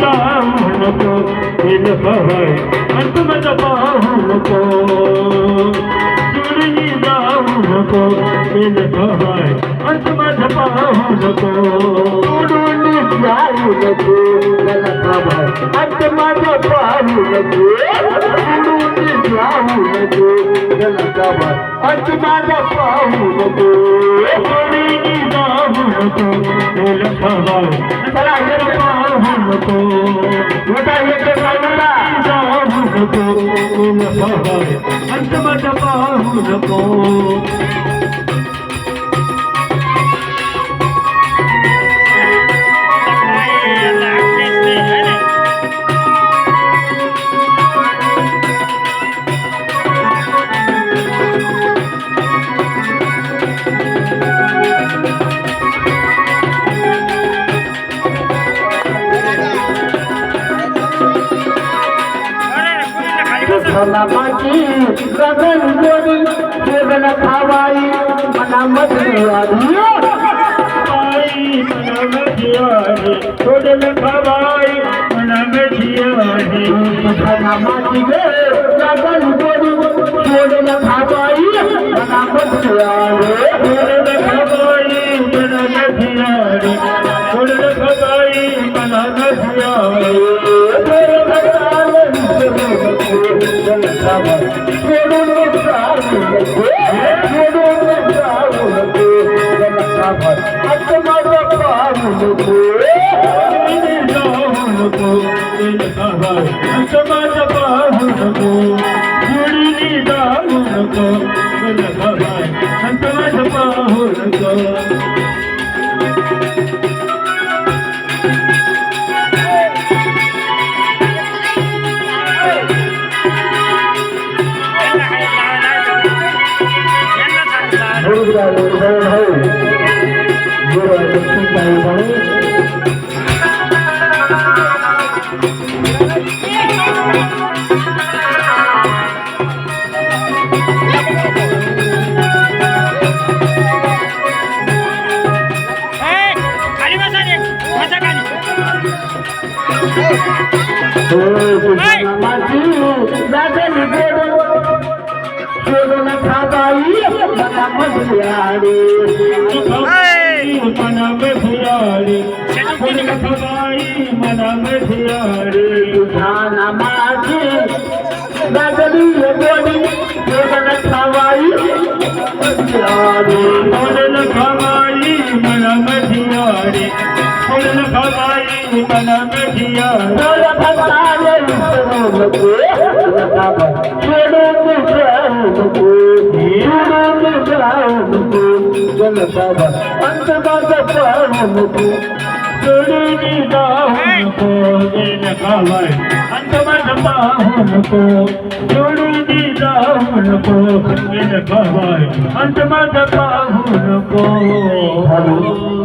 जाऊ नको दिल हवाय अंत माझा पाहू नको सोडून जाऊ नको दिल हवाय अंत माझा पाहू नको सोडून जाऊ नको दिल हवाय अंत माझा पाहू नको सोडून जाऊ नको दिल हवाय अंत माझा पाहू नको सोडून जाऊ नको दिल हवाय चला हे पाहू नको मोठा एक सांगला जाऊ नको दिल हवाय अंत माझा पाहू नको माझी गगन गोरी जेवण खावाई मना मधुआरी सोडल खवाई मना मधियारी माझी गगन गोरी जेवण खावाई मना मधुआरी सोडल खवाई मना मधियारी सोडल खवाई मना मधियारी सोडून खाबाई मला मधुआरी मना मधियारी सोडल खवाई मना मधियारी तुझा माझी गाजली गोडी सोडून खावाई मधुआरी सोडल खवाई मना मधियारी सोडल खवाई मना मधियारी अंत माझा पाहू नको सोडून जाऊ नको दिल हवाय अंत माझा पाहू नको सोडून जाऊ नको दिल हवाय अंत माझा पाहू नको